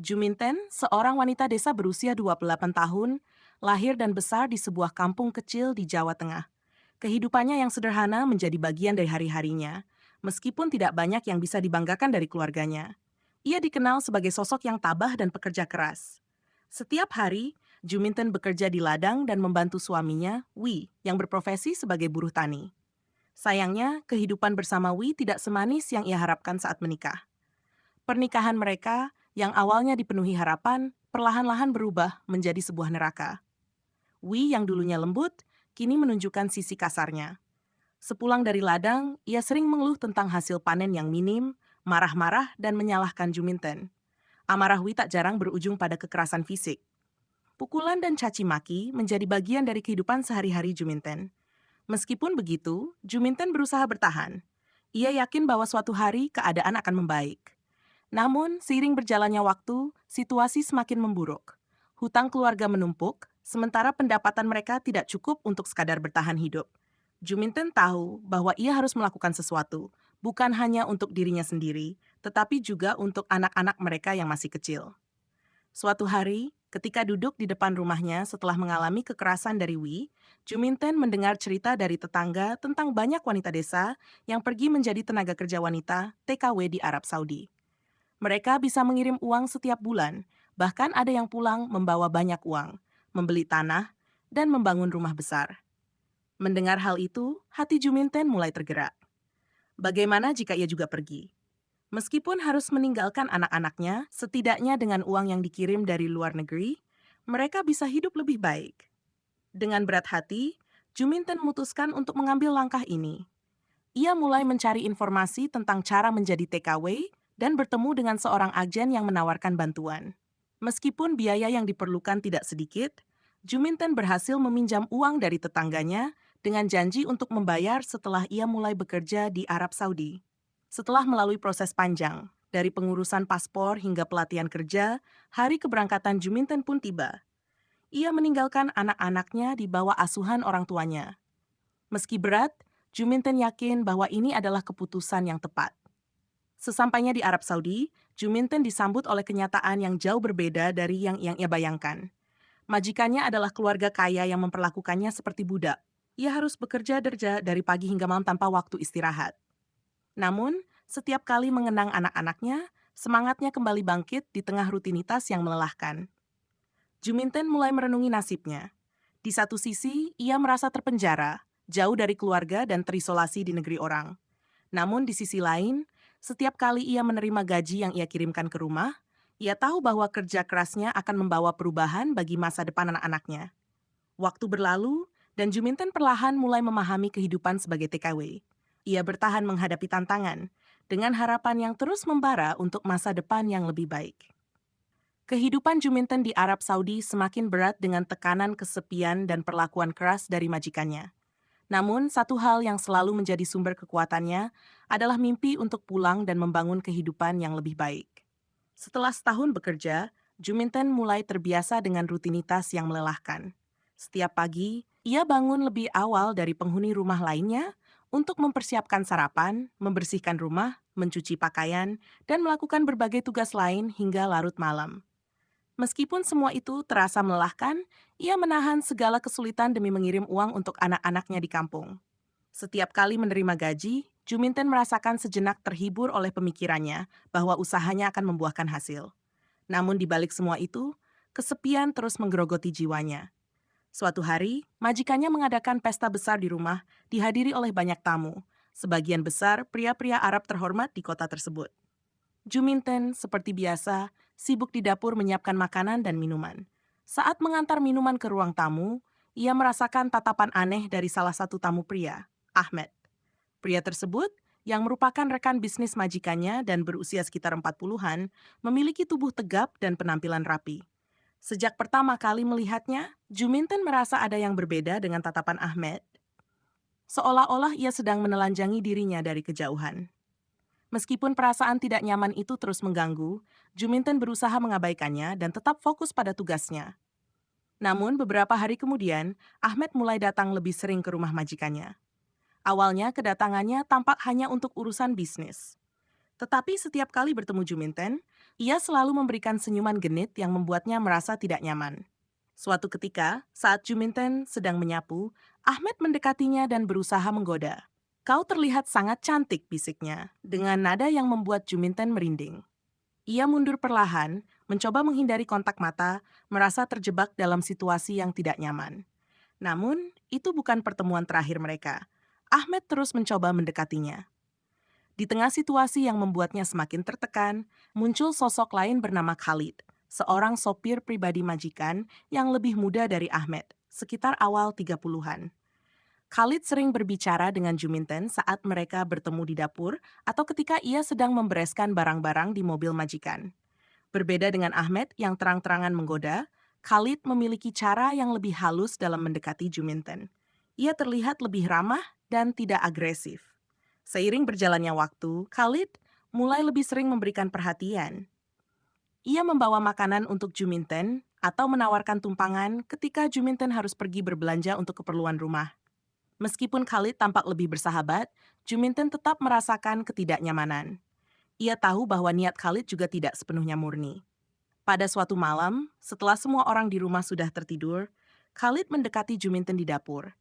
Juminten, seorang wanita desa berusia 28 tahun, lahir dan besar di sebuah kampung kecil di Jawa Tengah. Kehidupannya yang sederhana menjadi bagian dari hari-harinya, meskipun tidak banyak yang bisa dibanggakan dari keluarganya. Ia dikenal sebagai sosok yang tabah dan pekerja keras. Setiap hari, Juminten bekerja di ladang dan membantu suaminya, Wi, yang berprofesi sebagai buruh tani. Sayangnya, kehidupan bersama Wi tidak semanis yang ia harapkan saat menikah. Pernikahan mereka, yang awalnya dipenuhi harapan, perlahan-lahan berubah menjadi sebuah neraka. Wi yang dulunya lembut, kini menunjukkan sisi kasarnya. Sepulang dari ladang, ia sering mengeluh tentang hasil panen yang minim, marah-marah, dan menyalahkan Juminten. Amarah Wi tak jarang berujung pada kekerasan fisik. Pukulan dan caci maki menjadi bagian dari kehidupan sehari-hari Juminten. Meskipun begitu, Juminten berusaha bertahan. Ia yakin bahwa suatu hari keadaan akan membaik. Namun, seiring berjalannya waktu, situasi semakin memburuk. Hutang keluarga menumpuk, sementara pendapatan mereka tidak cukup untuk sekadar bertahan hidup. Juminten tahu bahwa ia harus melakukan sesuatu, bukan hanya untuk dirinya sendiri, tetapi juga untuk anak-anak mereka yang masih kecil. Suatu hari, ketika duduk di depan rumahnya setelah mengalami kekerasan dari Wi, Juminten mendengar cerita dari tetangga tentang banyak wanita desa yang pergi menjadi tenaga kerja wanita TKW di Arab Saudi. Mereka bisa mengirim uang setiap bulan, bahkan ada yang pulang membawa banyak uang, membeli tanah, dan membangun rumah besar. Mendengar hal itu, hati Juminten mulai tergerak. Bagaimana jika ia juga pergi? Meskipun harus meninggalkan anak-anaknya, setidaknya dengan uang yang dikirim dari luar negeri, mereka bisa hidup lebih baik. Dengan berat hati, Juminten memutuskan untuk mengambil langkah ini. Ia mulai mencari informasi tentang cara menjadi TKW dan bertemu dengan seorang agen yang menawarkan bantuan. Meskipun biaya yang diperlukan tidak sedikit, Juminten berhasil meminjam uang dari tetangganya dengan janji untuk membayar setelah ia mulai bekerja di Arab Saudi. Setelah melalui proses panjang, dari pengurusan paspor hingga pelatihan kerja, hari keberangkatan Juminten pun tiba. Ia meninggalkan anak-anaknya di bawah asuhan orang tuanya. Meski berat, Juminten yakin bahwa ini adalah keputusan yang tepat. Sesampainya di Arab Saudi, Juminten disambut oleh kenyataan yang jauh berbeda dari yang ia bayangkan. Majikannya adalah keluarga kaya yang memperlakukannya seperti budak. Ia harus bekerja dari pagi hingga malam tanpa waktu istirahat. Namun, setiap kali mengenang anak-anaknya, semangatnya kembali bangkit di tengah rutinitas yang melelahkan. Juminten mulai merenungi nasibnya. Di satu sisi, ia merasa terpenjara, jauh dari keluarga dan terisolasi di negeri orang. Namun di sisi lain, setiap kali ia menerima gaji yang ia kirimkan ke rumah, ia tahu bahwa kerja kerasnya akan membawa perubahan bagi masa depan anak-anaknya. Waktu berlalu, dan Juminten perlahan mulai memahami kehidupan sebagai TKW. Ia bertahan menghadapi tantangan, dengan harapan yang terus membara untuk masa depan yang lebih baik. Kehidupan Juminten di Arab Saudi semakin berat dengan tekanan kesepian dan perlakuan keras dari majikannya. Namun, satu hal yang selalu menjadi sumber kekuatannya adalah mimpi untuk pulang dan membangun kehidupan yang lebih baik. Setelah setahun bekerja, Juminten mulai terbiasa dengan rutinitas yang melelahkan. Setiap pagi, ia bangun lebih awal dari penghuni rumah lainnya untuk mempersiapkan sarapan, membersihkan rumah, mencuci pakaian, dan melakukan berbagai tugas lain hingga larut malam. Meskipun semua itu terasa melelahkan, ia menahan segala kesulitan demi mengirim uang untuk anak-anaknya di kampung. Setiap kali menerima gaji, Juminten merasakan sejenak terhibur oleh pemikirannya bahwa usahanya akan membuahkan hasil. Namun di balik semua itu, kesepian terus menggerogoti jiwanya. Suatu hari, majikannya mengadakan pesta besar di rumah, dihadiri oleh banyak tamu, sebagian besar pria-pria Arab terhormat di kota tersebut. Juminten, seperti biasa, sibuk di dapur menyiapkan makanan dan minuman. Saat mengantar minuman ke ruang tamu, ia merasakan tatapan aneh dari salah satu tamu pria, Ahmed. Pria tersebut, yang merupakan rekan bisnis majikannya dan berusia sekitar 40-an, memiliki tubuh tegap dan penampilan rapi. Sejak pertama kali melihatnya, Juminten merasa ada yang berbeda dengan tatapan Ahmed, seolah-olah ia sedang menelanjangi dirinya dari kejauhan. Meskipun perasaan tidak nyaman itu terus mengganggu, Juminten berusaha mengabaikannya dan tetap fokus pada tugasnya. Namun beberapa hari kemudian, Ahmed mulai datang lebih sering ke rumah majikannya. Awalnya kedatangannya tampak hanya untuk urusan bisnis. Tetapi setiap kali bertemu Juminten, Ia selalu memberikan senyuman genit yang membuatnya merasa tidak nyaman. Suatu ketika, saat Juminten sedang menyapu, Ahmed mendekatinya dan berusaha menggoda. Kau terlihat sangat cantik, bisiknya, dengan nada yang membuat Juminten merinding. Ia mundur perlahan, mencoba menghindari kontak mata, merasa terjebak dalam situasi yang tidak nyaman. Namun, itu bukan pertemuan terakhir mereka. Ahmed terus mencoba mendekatinya. Di tengah situasi yang membuatnya semakin tertekan, muncul sosok lain bernama Khalid, seorang sopir pribadi majikan yang lebih muda dari Ahmed, sekitar awal 30-an. Khalid sering berbicara dengan Juminten saat mereka bertemu di dapur atau ketika ia sedang membereskan barang-barang di mobil majikan. Berbeda dengan Ahmed yang terang-terangan menggoda, Khalid memiliki cara yang lebih halus dalam mendekati Juminten. Ia terlihat lebih ramah dan tidak agresif. Seiring berjalannya waktu, Khalid mulai lebih sering memberikan perhatian. Ia membawa makanan untuk Juminten atau menawarkan tumpangan ketika Juminten harus pergi berbelanja untuk keperluan rumah. Meskipun Khalid tampak lebih bersahabat, Juminten tetap merasakan ketidaknyamanan. Ia tahu bahwa niat Khalid juga tidak sepenuhnya murni. Pada suatu malam, setelah semua orang di rumah sudah tertidur, Khalid mendekati Juminten di dapur.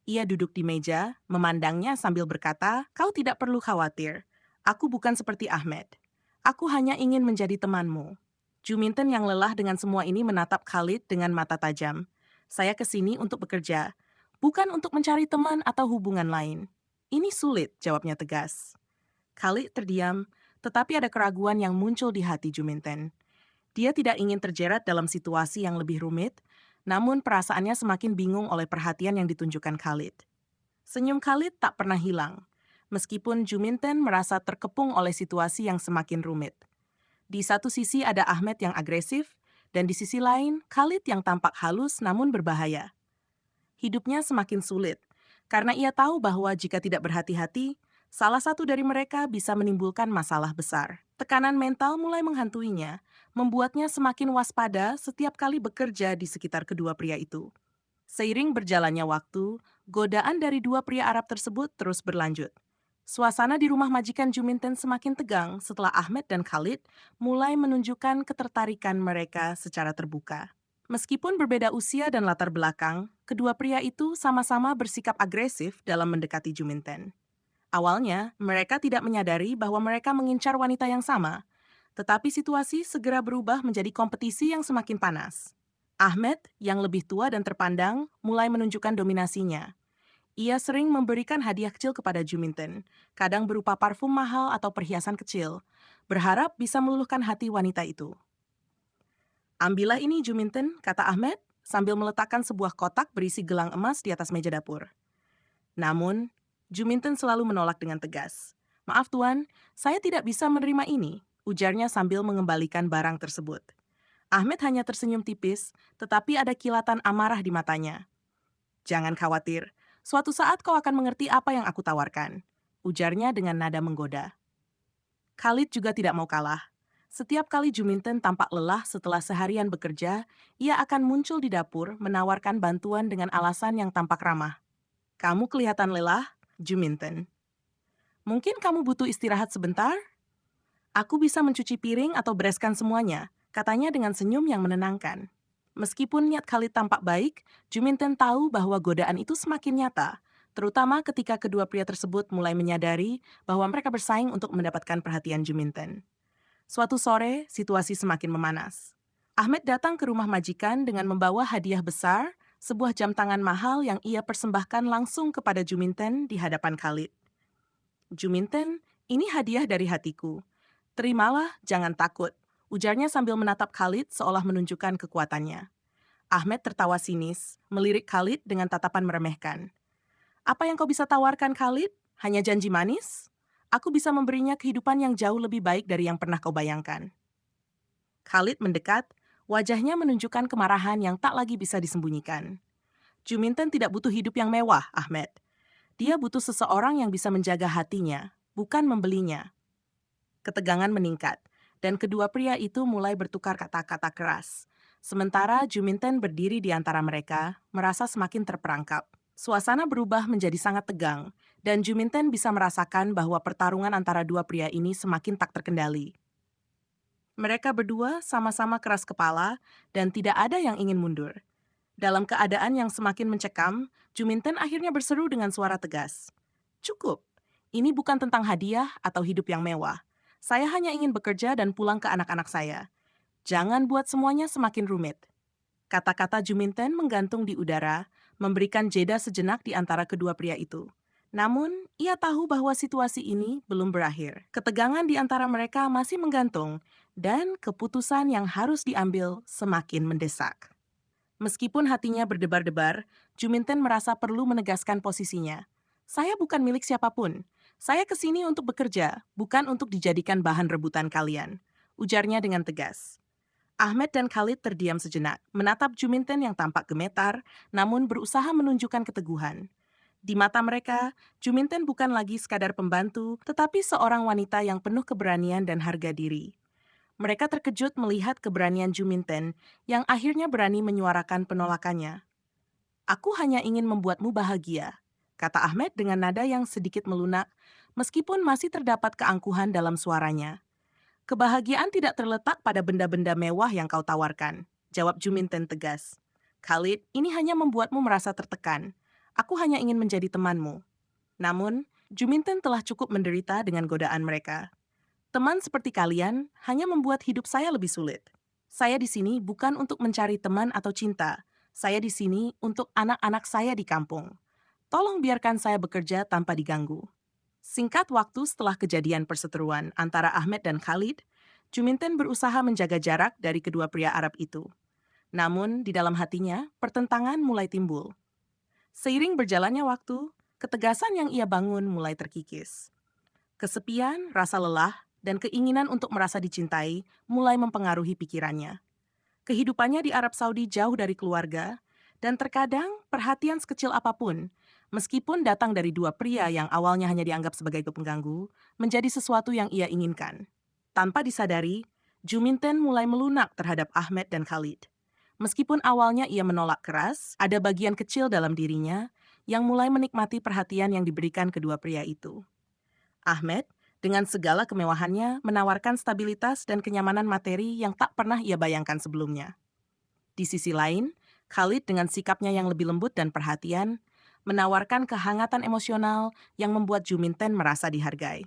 Ia duduk di meja, memandangnya sambil berkata, "Kau tidak perlu khawatir. Aku bukan seperti Ahmed. Aku hanya ingin menjadi temanmu." Juminten yang lelah dengan semua ini menatap Khalid dengan mata tajam. "Saya kesini untuk bekerja, bukan untuk mencari teman atau hubungan lain." "Ini sulit," jawabnya tegas. Khalid terdiam, tetapi ada keraguan yang muncul di hati Juminten. Dia tidak ingin terjerat dalam situasi yang lebih rumit, namun perasaannya semakin bingung oleh perhatian yang ditunjukkan Khalid. Senyum Khalid tak pernah hilang, meskipun Juminten merasa terkepung oleh situasi yang semakin rumit. Di satu sisi ada Ahmed yang agresif, dan di sisi lain Khalid yang tampak halus namun berbahaya. Hidupnya semakin sulit, karena ia tahu bahwa jika tidak berhati-hati, salah satu dari mereka bisa menimbulkan masalah besar. Tekanan mental mulai menghantuinya, membuatnya semakin waspada setiap kali bekerja di sekitar kedua pria itu. Seiring berjalannya waktu, godaan dari dua pria Arab tersebut terus berlanjut. Suasana di rumah majikan Juminten semakin tegang setelah Ahmed dan Khalid mulai menunjukkan ketertarikan mereka secara terbuka. Meskipun berbeda usia dan latar belakang, kedua pria itu sama-sama bersikap agresif dalam mendekati Juminten. Awalnya, mereka tidak menyadari bahwa mereka mengincar wanita yang sama, tetapi situasi segera berubah menjadi kompetisi yang semakin panas. Ahmed, yang lebih tua dan terpandang, mulai menunjukkan dominasinya. Ia sering memberikan hadiah kecil kepada Juminten, kadang berupa parfum mahal atau perhiasan kecil, berharap bisa meluluhkan hati wanita itu. "Ambillah ini, Juminten," kata Ahmed, sambil meletakkan sebuah kotak berisi gelang emas di atas meja dapur. Namun, Juminten selalu menolak dengan tegas. "Maaf tuan, saya tidak bisa menerima ini," ujarnya sambil mengembalikan barang tersebut. Ahmed hanya tersenyum tipis, tetapi ada kilatan amarah di matanya. "Jangan khawatir, suatu saat kau akan mengerti apa yang aku tawarkan," ujarnya dengan nada menggoda. Khalid juga tidak mau kalah. Setiap kali Juminten tampak lelah setelah seharian bekerja, ia akan muncul di dapur menawarkan bantuan dengan alasan yang tampak ramah. "Kamu kelihatan lelah, Juminten. Mungkin kamu butuh istirahat sebentar? Aku bisa mencuci piring atau bereskan semuanya," katanya dengan senyum yang menenangkan. Meskipun niat Khalid tampak baik, Juminten tahu bahwa godaan itu semakin nyata, terutama ketika kedua pria tersebut mulai menyadari bahwa mereka bersaing untuk mendapatkan perhatian Juminten. Suatu sore, situasi semakin memanas. Ahmed datang ke rumah majikan dengan membawa hadiah besar, sebuah jam tangan mahal yang ia persembahkan langsung kepada Juminten di hadapan Khalid. "Juminten, ini hadiah dari hatiku. Terimalah, jangan takut," ujarnya sambil menatap Khalid seolah menunjukkan kekuatannya. Ahmed tertawa sinis, melirik Khalid dengan tatapan meremehkan. "Apa yang kau bisa tawarkan, Khalid? Hanya janji manis? Aku bisa memberinya kehidupan yang jauh lebih baik dari yang pernah kau bayangkan." Khalid mendekat, wajahnya menunjukkan kemarahan yang tak lagi bisa disembunyikan. "Juminten tidak butuh hidup yang mewah, Ahmed. Dia butuh seseorang yang bisa menjaga hatinya, bukan membelinya." Ketegangan meningkat, dan kedua pria itu mulai bertukar kata-kata keras. Sementara Juminten berdiri di antara mereka, merasa semakin terperangkap. Suasana berubah menjadi sangat tegang, dan Juminten bisa merasakan bahwa pertarungan antara dua pria ini semakin tak terkendali. Mereka berdua sama-sama keras kepala dan tidak ada yang ingin mundur. Dalam keadaan yang semakin mencekam, Juminten akhirnya berseru dengan suara tegas. Cukup, ini bukan tentang hadiah atau hidup yang mewah. Saya hanya ingin bekerja dan pulang ke anak-anak saya. Jangan buat semuanya semakin rumit. Kata-kata Juminten menggantung di udara, memberikan jeda sejenak di antara kedua pria itu. Namun, ia tahu bahwa situasi ini belum berakhir. Ketegangan di antara mereka masih menggantung, dan keputusan yang harus diambil semakin mendesak. Meskipun hatinya berdebar-debar, Juminten merasa perlu menegaskan posisinya. Saya bukan milik siapapun. Saya kesini untuk bekerja, bukan untuk dijadikan bahan rebutan kalian. Ujarnya dengan tegas. Ahmed dan Khalid terdiam sejenak, menatap Juminten yang tampak gemetar, namun berusaha menunjukkan keteguhan. Di mata mereka, Juminten bukan lagi sekadar pembantu, tetapi seorang wanita yang penuh keberanian dan harga diri. Mereka terkejut melihat keberanian Juminten yang akhirnya berani menyuarakan penolakannya. Aku hanya ingin membuatmu bahagia, kata Ahmed dengan nada yang sedikit melunak, meskipun masih terdapat keangkuhan dalam suaranya. Kebahagiaan tidak terletak pada benda-benda mewah yang kau tawarkan, jawab Juminten tegas. Khalid, ini hanya membuatmu merasa tertekan. Aku hanya ingin menjadi temanmu. Namun, Juminten telah cukup menderita dengan godaan mereka. Teman seperti kalian hanya membuat hidup saya lebih sulit. Saya di sini bukan untuk mencari teman atau cinta. Saya di sini untuk anak-anak saya di kampung. Tolong biarkan saya bekerja tanpa diganggu. Singkat waktu setelah kejadian perseteruan antara Ahmed dan Khalid, Juminten berusaha menjaga jarak dari kedua pria Arab itu. Namun, di dalam hatinya, pertentangan mulai timbul. Seiring berjalannya waktu, ketegasan yang ia bangun mulai terkikis. Kesepian, rasa lelah, dan keinginan untuk merasa dicintai mulai mempengaruhi pikirannya. Kehidupannya di Arab Saudi jauh dari keluarga, dan terkadang perhatian sekecil apapun, meskipun datang dari dua pria yang awalnya hanya dianggap sebagai pengganggu, menjadi sesuatu yang ia inginkan. Tanpa disadari, Juminten mulai melunak terhadap Ahmed dan Khalid. Meskipun awalnya ia menolak keras, ada bagian kecil dalam dirinya yang mulai menikmati perhatian yang diberikan kedua pria itu. Ahmed, dengan segala kemewahannya, menawarkan stabilitas dan kenyamanan materi yang tak pernah ia bayangkan sebelumnya. Di sisi lain, Khalid dengan sikapnya yang lebih lembut dan perhatian, menawarkan kehangatan emosional yang membuat Juminten merasa dihargai.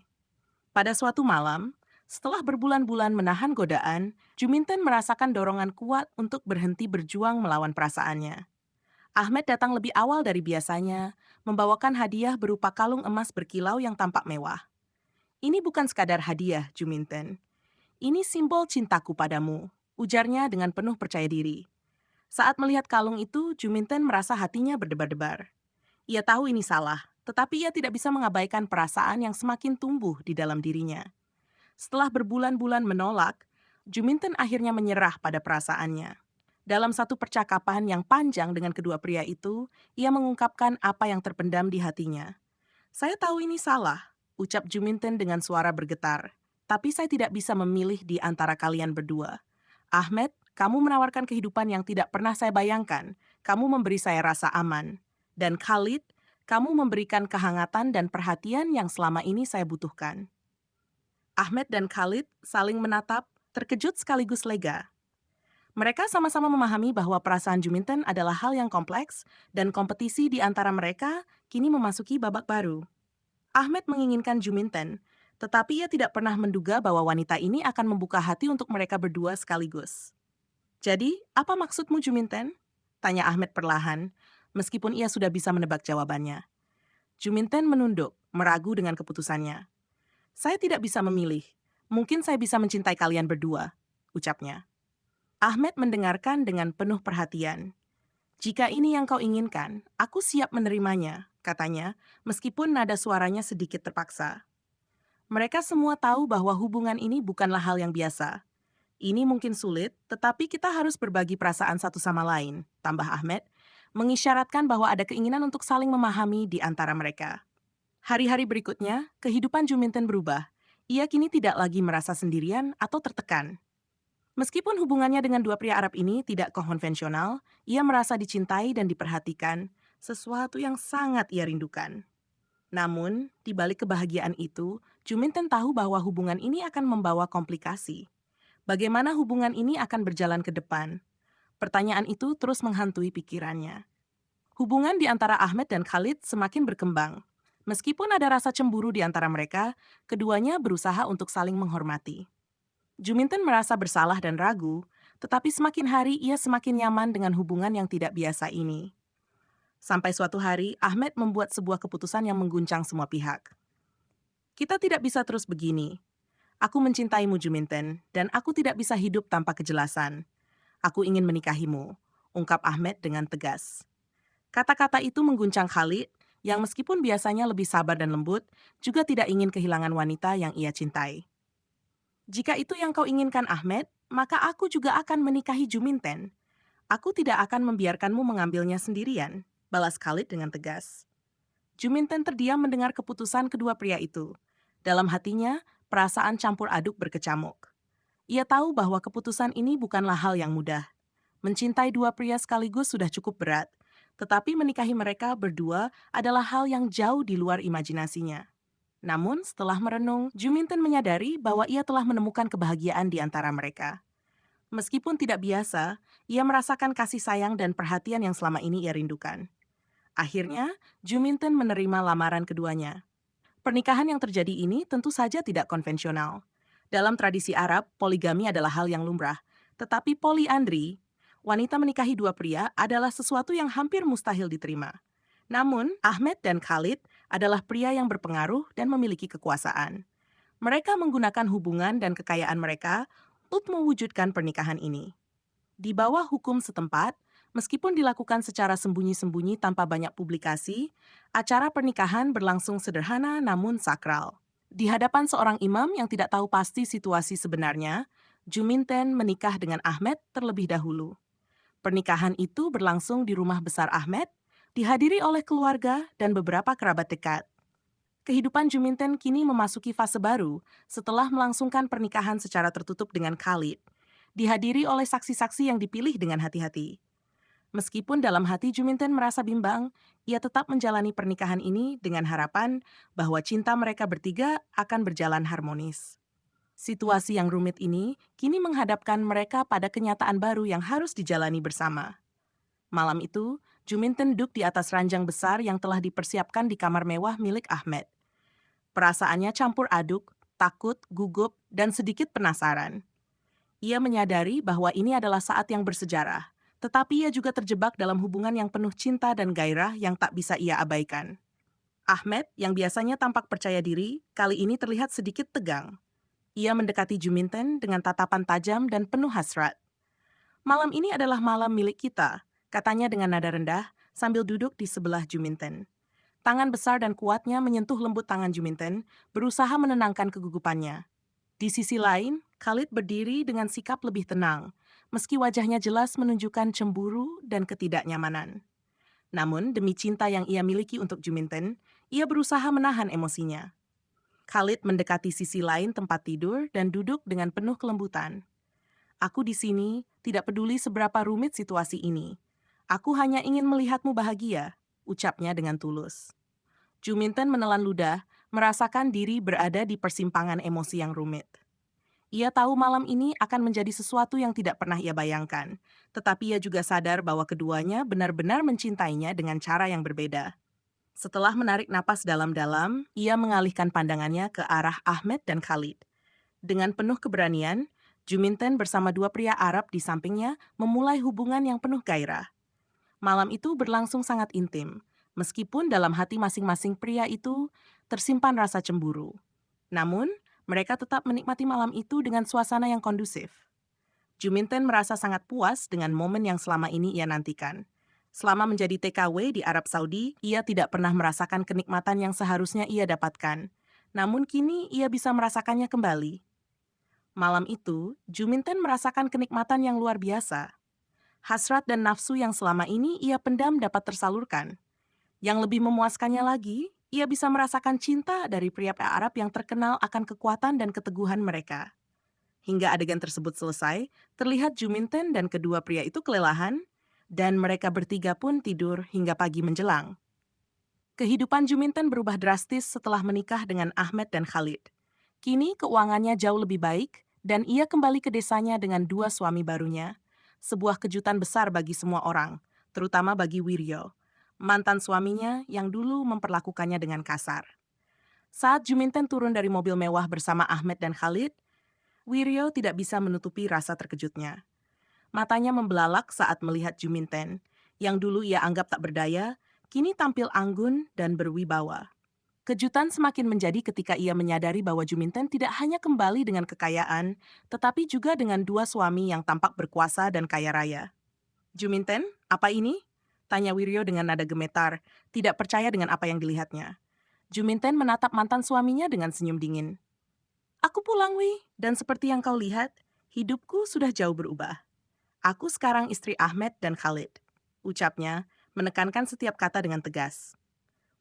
Pada suatu malam, setelah berbulan-bulan menahan godaan, Juminten merasakan dorongan kuat untuk berhenti berjuang melawan perasaannya. Ahmed datang lebih awal dari biasanya, membawakan hadiah berupa kalung emas berkilau yang tampak mewah. Ini bukan sekadar hadiah, Juminten. Ini simbol cintaku padamu, ujarnya dengan penuh percaya diri. Saat melihat kalung itu, Juminten merasa hatinya berdebar-debar. Ia tahu ini salah, tetapi ia tidak bisa mengabaikan perasaan yang semakin tumbuh di dalam dirinya. Setelah berbulan-bulan menolak, Juminten akhirnya menyerah pada perasaannya. Dalam satu percakapan yang panjang dengan kedua pria itu, ia mengungkapkan apa yang terpendam di hatinya. Saya tahu ini salah, ucap Juminten dengan suara bergetar. Tapi saya tidak bisa memilih di antara kalian berdua. Ahmed, kamu menawarkan kehidupan yang tidak pernah saya bayangkan. Kamu memberi saya rasa aman. Dan Khalid, kamu memberikan kehangatan dan perhatian yang selama ini saya butuhkan. Ahmed dan Khalid saling menatap, terkejut sekaligus lega. Mereka sama-sama memahami bahwa perasaan Juminten adalah hal yang kompleks dan kompetisi di antara mereka kini memasuki babak baru. Ahmed menginginkan Juminten, tetapi ia tidak pernah menduga bahwa wanita ini akan membuka hati untuk mereka berdua sekaligus. Jadi, apa maksudmu Juminten? Tanya Ahmed perlahan, meskipun ia sudah bisa menebak jawabannya. Juminten menunduk, meragu dengan keputusannya. Saya tidak bisa memilih. Mungkin saya bisa mencintai kalian berdua, ucapnya. Ahmed mendengarkan dengan penuh perhatian. Jika ini yang kau inginkan, aku siap menerimanya, katanya, meskipun nada suaranya sedikit terpaksa. Mereka semua tahu bahwa hubungan ini bukanlah hal yang biasa. Ini mungkin sulit, tetapi kita harus berbagi perasaan satu sama lain, tambah Ahmed, mengisyaratkan bahwa ada keinginan untuk saling memahami di antara mereka. Hari-hari berikutnya, kehidupan Juminten berubah. Ia kini tidak lagi merasa sendirian atau tertekan. Meskipun hubungannya dengan dua pria Arab ini tidak konvensional, ia merasa dicintai dan diperhatikan, sesuatu yang sangat ia rindukan. Namun, di balik kebahagiaan itu, Juminten tahu bahwa hubungan ini akan membawa komplikasi. Bagaimana hubungan ini akan berjalan ke depan? Pertanyaan itu terus menghantui pikirannya. Hubungan di antara Ahmed dan Khalid semakin berkembang. Meskipun ada rasa cemburu di antara mereka, keduanya berusaha untuk saling menghormati. Juminten merasa bersalah dan ragu, tetapi semakin hari ia semakin nyaman dengan hubungan yang tidak biasa ini. Sampai suatu hari, Ahmed membuat sebuah keputusan yang mengguncang semua pihak. Kita tidak bisa terus begini. Aku mencintaimu, Juminten, dan aku tidak bisa hidup tanpa kejelasan. Aku ingin menikahimu, ungkap Ahmed dengan tegas. Kata-kata itu mengguncang Khalid, yang meskipun biasanya lebih sabar dan lembut, juga tidak ingin kehilangan wanita yang ia cintai. Jika itu yang kau inginkan, Ahmed, maka aku juga akan menikahi Juminten. Aku tidak akan membiarkanmu mengambilnya sendirian, balas Khalid dengan tegas. Juminten terdiam mendengar keputusan kedua pria itu. Dalam hatinya, perasaan campur aduk berkecamuk. Ia tahu bahwa keputusan ini bukanlah hal yang mudah. Mencintai dua pria sekaligus sudah cukup berat, tetapi menikahi mereka berdua adalah hal yang jauh di luar imajinasinya. Namun, setelah merenung, Juminten menyadari bahwa ia telah menemukan kebahagiaan di antara mereka. Meskipun tidak biasa, ia merasakan kasih sayang dan perhatian yang selama ini ia rindukan. Akhirnya, Juminten menerima lamaran keduanya. Pernikahan yang terjadi ini tentu saja tidak konvensional. Dalam tradisi Arab, poligami adalah hal yang lumrah. Tetapi poliandri, wanita menikahi dua pria, adalah sesuatu yang hampir mustahil diterima. Namun, Ahmed dan Khalid adalah pria yang berpengaruh dan memiliki kekuasaan. Mereka menggunakan hubungan dan kekayaan mereka untuk mewujudkan pernikahan ini. Di bawah hukum setempat, meskipun dilakukan secara sembunyi-sembunyi tanpa banyak publikasi, acara pernikahan berlangsung sederhana namun sakral. Di hadapan seorang imam yang tidak tahu pasti situasi sebenarnya, Juminten menikah dengan Ahmed terlebih dahulu. Pernikahan itu berlangsung di rumah besar Ahmed, dihadiri oleh keluarga dan beberapa kerabat dekat. Kehidupan Juminten kini memasuki fase baru setelah melangsungkan pernikahan secara tertutup dengan Khalid, dihadiri oleh saksi-saksi yang dipilih dengan hati-hati. Meskipun dalam hati Juminten merasa bimbang, ia tetap menjalani pernikahan ini dengan harapan bahwa cinta mereka bertiga akan berjalan harmonis. Situasi yang rumit ini kini menghadapkan mereka pada kenyataan baru yang harus dijalani bersama. Malam itu, Juminten duduk di atas ranjang besar yang telah dipersiapkan di kamar mewah milik Ahmed. Perasaannya campur aduk, takut, gugup, dan sedikit penasaran. Ia menyadari bahwa ini adalah saat yang bersejarah, tetapi ia juga terjebak dalam hubungan yang penuh cinta dan gairah yang tak bisa ia abaikan. Ahmed, yang biasanya tampak percaya diri, kali ini terlihat sedikit tegang. Ia mendekati Juminten dengan tatapan tajam dan penuh hasrat. Malam ini adalah malam milik kita, katanya dengan nada rendah sambil duduk di sebelah Juminten. Tangan besar dan kuatnya menyentuh lembut tangan Juminten, berusaha menenangkan kegugupannya. Di sisi lain, Khalid berdiri dengan sikap lebih tenang, meski wajahnya jelas menunjukkan cemburu dan ketidaknyamanan. Namun, demi cinta yang ia miliki untuk Juminten, ia berusaha menahan emosinya. Khalid mendekati sisi lain tempat tidur dan duduk dengan penuh kelembutan. Aku di sini tidak peduli seberapa rumit situasi ini. Aku hanya ingin melihatmu bahagia, ucapnya dengan tulus. Juminten menelan ludah, merasakan diri berada di persimpangan emosi yang rumit. Ia tahu malam ini akan menjadi sesuatu yang tidak pernah ia bayangkan, tetapi ia juga sadar bahwa keduanya benar-benar mencintainya dengan cara yang berbeda. Setelah menarik napas dalam-dalam, ia mengalihkan pandangannya ke arah Ahmed dan Khalid. Dengan penuh keberanian, Juminten bersama dua pria Arab di sampingnya memulai hubungan yang penuh gairah. Malam itu berlangsung sangat intim, meskipun dalam hati masing-masing pria itu tersimpan rasa cemburu. Namun, mereka tetap menikmati malam itu dengan suasana yang kondusif. Juminten merasa sangat puas dengan momen yang selama ini ia nantikan. Selama menjadi TKW di Arab Saudi, ia tidak pernah merasakan kenikmatan yang seharusnya ia dapatkan. Namun kini ia bisa merasakannya kembali. Malam itu, Juminten merasakan kenikmatan yang luar biasa. Hasrat dan nafsu yang selama ini ia pendam dapat tersalurkan. Yang lebih memuaskannya lagi, ia bisa merasakan cinta dari pria-pria Arab yang terkenal akan kekuatan dan keteguhan mereka. Hingga adegan tersebut selesai, terlihat Juminten dan kedua pria itu kelelahan, dan mereka bertiga pun tidur hingga pagi menjelang. Kehidupan Juminten berubah drastis setelah menikah dengan Ahmed dan Khalid. Kini keuangannya jauh lebih baik, dan ia kembali ke desanya dengan dua suami barunya. Sebuah kejutan besar bagi semua orang, terutama bagi Wiryo, mantan suaminya yang dulu memperlakukannya dengan kasar. Saat Juminten turun dari mobil mewah bersama Ahmed dan Khalid, Wiryo tidak bisa menutupi rasa terkejutnya. Matanya membelalak saat melihat Juminten, yang dulu ia anggap tak berdaya, kini tampil anggun dan berwibawa. Kejutan semakin menjadi ketika ia menyadari bahwa Juminten tidak hanya kembali dengan kekayaan, tetapi juga dengan dua suami yang tampak berkuasa dan kaya raya. Juminten, apa ini? Tanya Wiryo dengan nada gemetar, tidak percaya dengan apa yang dilihatnya. Juminten menatap mantan suaminya dengan senyum dingin. Aku pulang, Wi, dan seperti yang kau lihat, hidupku sudah jauh berubah. Aku sekarang istri Ahmed dan Khalid. Ucapnya, menekankan setiap kata dengan tegas.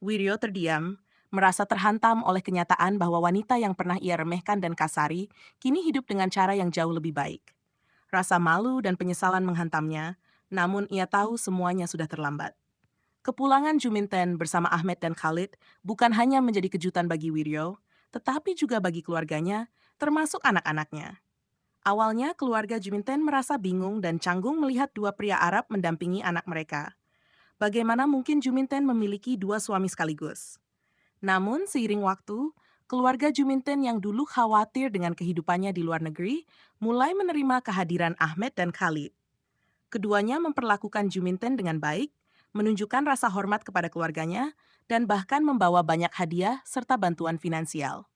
Wiryo terdiam, merasa terhantam oleh kenyataan bahwa wanita yang pernah ia remehkan dan kasari, kini hidup dengan cara yang jauh lebih baik. Rasa malu dan penyesalan menghantamnya, namun ia tahu semuanya sudah terlambat. Kepulangan Juminten bersama Ahmed dan Khalid bukan hanya menjadi kejutan bagi Wiryo, tetapi juga bagi keluarganya, termasuk anak-anaknya. Awalnya, keluarga Juminten merasa bingung dan canggung melihat dua pria Arab mendampingi anak mereka. Bagaimana mungkin Juminten memiliki dua suami sekaligus? Namun, seiring waktu, keluarga Juminten yang dulu khawatir dengan kehidupannya di luar negeri mulai menerima kehadiran Ahmed dan Khalid. Keduanya memperlakukan Juminten dengan baik, menunjukkan rasa hormat kepada keluarganya, dan bahkan membawa banyak hadiah serta bantuan finansial.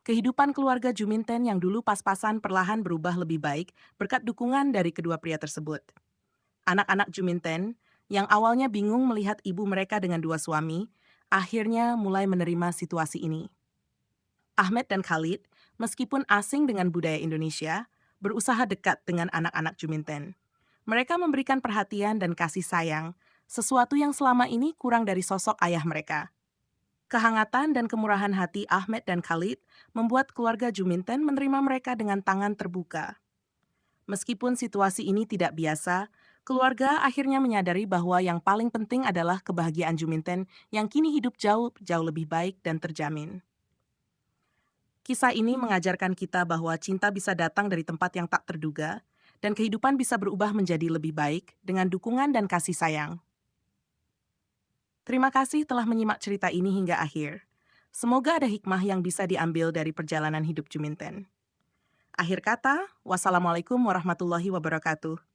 Kehidupan keluarga Juminten yang dulu pas-pasan perlahan berubah lebih baik berkat dukungan dari kedua pria tersebut. Anak-anak Juminten, yang awalnya bingung melihat ibu mereka dengan dua suami, akhirnya mulai menerima situasi ini. Ahmed dan Khalid, meskipun asing dengan budaya Indonesia, berusaha dekat dengan anak-anak Juminten. Mereka memberikan perhatian dan kasih sayang, sesuatu yang selama ini kurang dari sosok ayah mereka. Kehangatan dan kemurahan hati Ahmed dan Khalid membuat keluarga Juminten menerima mereka dengan tangan terbuka. Meskipun situasi ini tidak biasa, keluarga akhirnya menyadari bahwa yang paling penting adalah kebahagiaan Juminten yang kini hidup jauh lebih baik dan terjamin. Kisah ini mengajarkan kita bahwa cinta bisa datang dari tempat yang tak terduga, dan kehidupan bisa berubah menjadi lebih baik dengan dukungan dan kasih sayang. Terima kasih telah menyimak cerita ini hingga akhir. Semoga ada hikmah yang bisa diambil dari perjalanan hidup Juminten. Akhir kata, wassalamualaikum warahmatullahi wabarakatuh.